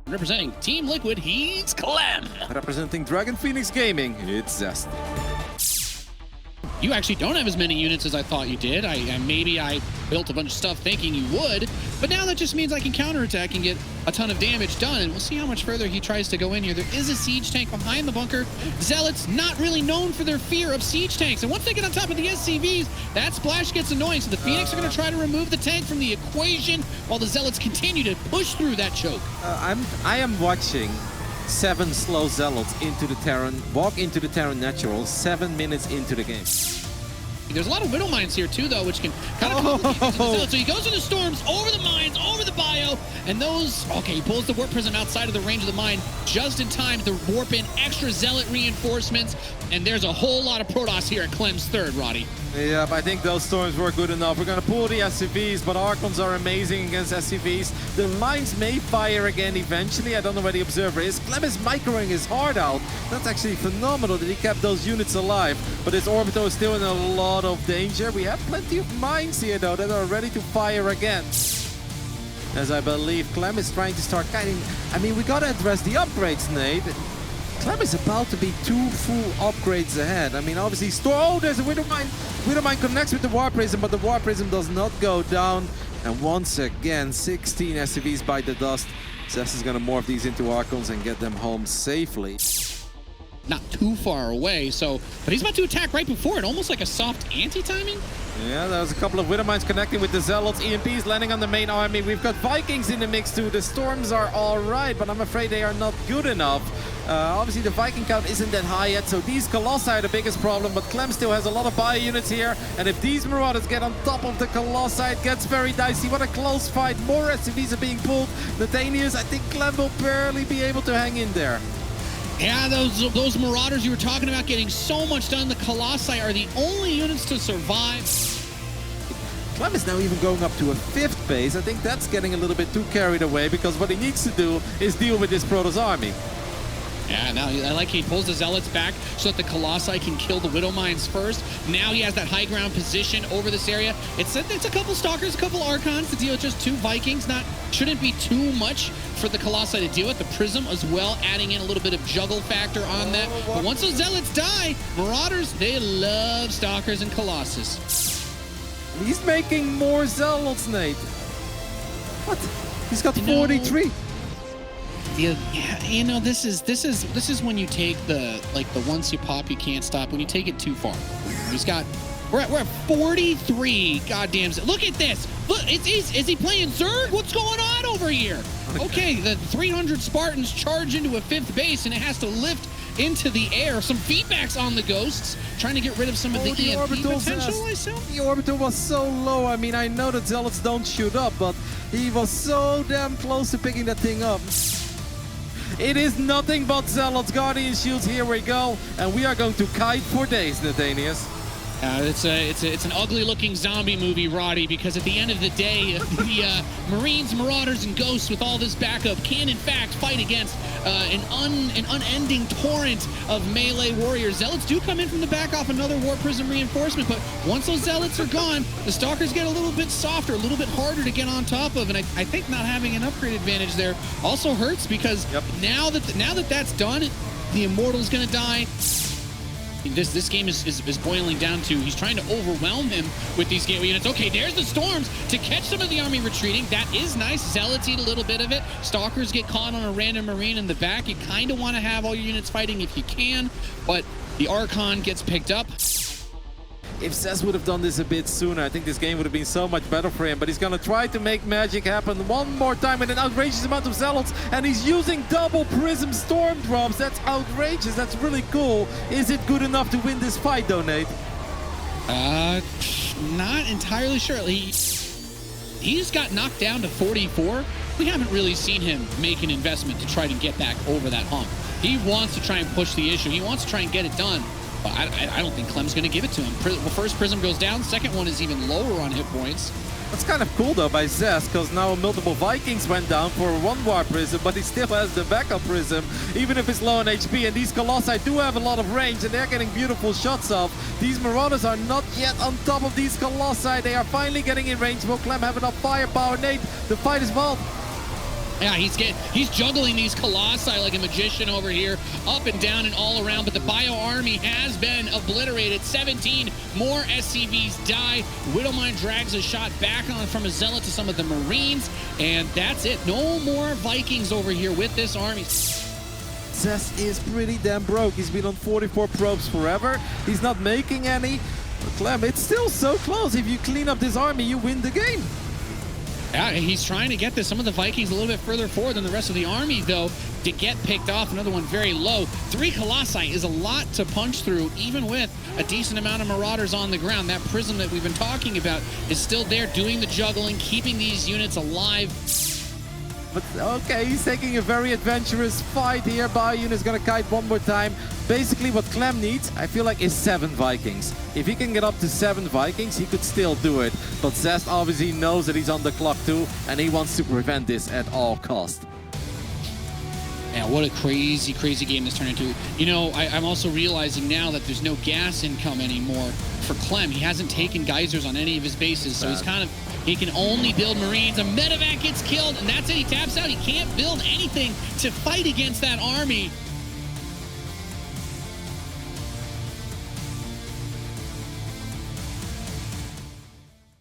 Representing Team Liquid, he's Clem. Representing Dragon Phoenix Gaming, it's Zest. You actually don't have as many units as I thought you did. Maybe I built a bunch of stuff thinking you would, but now that just means I can counterattack and get a ton of damage done, and we'll see how much further he tries to go in here. There is a siege tank behind the bunker. Zealots not really known for their fear of siege tanks, and once they get on top of the SCVs, that splash gets annoying, so the Phoenix are going to try to remove the tank from the equation while the Zealots continue to push through that choke. I am watching 7 slow Zealots into the Terran, walk into the Terran natural 7 minutes into the game. There's a lot of Widow Mines here too, though, which can kind of complicate the Zealots. So he goes into Storms, over the mines, over the bio, and those, okay, he pulls the Warp Prism outside of the range of the mine just in time to warp in extra Zealot reinforcements, and there's a whole lot of Protoss here at Clem's third, Roddy. Yeah, but I think those Storms were good enough. We're going to pull the SCVs, but Archons are amazing against SCVs. The mines may fire again eventually. I don't know where the Observer is. Clem is microing his heart out. That's actually phenomenal that he kept those units alive, but his Orbital is still in a lot of danger. We have plenty of mines here, though, that are ready to fire again. As I believe Clem is trying to start guiding. I mean, we got to address the upgrades, Nate. Clem is about to be 2 full upgrades ahead. I mean, obviously, oh, there's a Widow Mine. Widow Mine connects with the Warp Prism, but the Warp Prism does not go down. And once again, 16 SCVs bite the dust. Zest is going to morph these into Archons and get them home safely. Not too far away, so, but he's about to attack right before it, almost like a soft anti-timing. Yeah, there's a couple of Widow Mines connecting with the Zealots. EMPs landing on the main army. We've got Vikings in the mix too. The Storms are all right, but I'm afraid they are not good enough. Obviously, the Viking count isn't that high yet, so these Colossi are the biggest problem, but Clem still has a lot of bio units here, and if these Marauders get on top of the Colossi, it gets very dicey. What a close fight. More SCVs are being pulled. Nathanius, I think Clem will barely be able to hang in there. Yeah, those Marauders you were talking about getting so much done. The Colossi are the only units to survive. Clem is now even going up to a 5th base. I think that's getting a little bit too carried away, because what he needs to do is deal with this Protoss army. Yeah, now I like he pulls the Zealots back so that the Colossi can kill the Widow Mines first. Now he has that high ground position over this area. It's a couple Stalkers, a couple Archons to deal with just 2 Vikings. Shouldn't be too much for the Colossi to deal with. The Prism as well, adding in a little bit of juggle factor on that. But once those Zealots die, Marauders, they love Stalkers and Colossus. He's making more Zealots, Nate. What? He's got 43. Yeah, you know, this is when you take the once you pop you can't stop, when you take it too far. We're at 43 goddamn. Look at this. Look, is he playing Zerg? What's going on over here? Okay, the 300 Spartans charge into a 5th base and it has to lift into the air. Some feedbacks on the Ghosts, trying to get rid of some of the EMP potential, I assume? The Orbital was so low. I mean, I know that Zealots don't shoot up, but he was so damn close to picking that thing up. It is nothing but Zealots, Guardian Shields, here we go. And we are going to kite for days, Nathanius. It's an ugly-looking zombie movie, Roddy, because at the end of the day, the Marines, Marauders, and Ghosts with all this backup can, in fact, fight against an unending torrent of melee warriors. Zealots do come in from the back off another Warp Prism reinforcement, but once those Zealots are gone, the Stalkers get a little bit softer, a little bit harder to get on top of, and I think not having an upgrade advantage there also hurts, because now that that's done, the Immortal's going to die. This game is boiling down to he's trying to overwhelm him with these gateway units. Okay, there's the Storms to catch some of the army retreating. That is nice. Zealots eat a little bit of it. Stalkers get caught on a random Marine in the back. You kind of want to have all your units fighting if you can, but the Archon gets picked up. If Zest would have done this a bit sooner, I think this game would have been so much better for him. But he's going to try to make magic happen one more time with an outrageous amount of Zealots. And he's using double Prism Storm drops. That's outrageous. That's really cool. Is it good enough to win this fight, though, Nate? Not entirely sure. He's got knocked down to 44. We haven't really seen him make an investment to try to get back over that hump. He wants to try and push the issue. He wants to try and get it done. But I don't think Clem's going to give it to him. Well, first Prism goes down. Second one is even lower on hit points. That's kind of cool, though, by Zest, because now multiple Vikings went down for one Warp Prism, but he still has the backup Prism, even if it's low on HP. And these Colossi do have a lot of range, and they're getting beautiful shots off. These Marauders are not yet on top of these Colossi. They are finally getting in range. Will Clem have enough firepower? Nate, the fight is wild. Yeah, he's juggling these colossi like a magician over here, up and down and all around, but the Bio Army has been obliterated. 17 more SCVs die. Widowmine drags a shot back on from a Zealot to some of the Marines, and that's it. No more Vikings over here with this army. Zest is pretty damn broke. He's been on 44 probes forever. He's not making any. But Clem, it's still so close. If you clean up this army, you win the game. Yeah, he's trying to get this. Some of the Vikings a little bit further forward than the rest of the army, though, to get picked off. Another one very low. 3 Colossi is a lot to punch through, even with a decent amount of Marauders on the ground. That Prism that we've been talking about is still there doing the juggling, keeping these units alive. But okay, he's taking a very adventurous fight here. Bayun is going to kite one more time. Basically what Clem needs, I feel like, is 7 Vikings. If he can get up to 7 Vikings, he could still do it. But Zest obviously knows that he's on the clock too, and he wants to prevent this at all costs. Yeah, what a crazy, crazy game this turned into. You know, I'm also realizing now that there's no gas income anymore for Clem. He hasn't taken geysers on any of his bases, so he's kind of, he can only build Marines. A medevac gets killed, and that's it. He taps out. He can't build anything to fight against that army.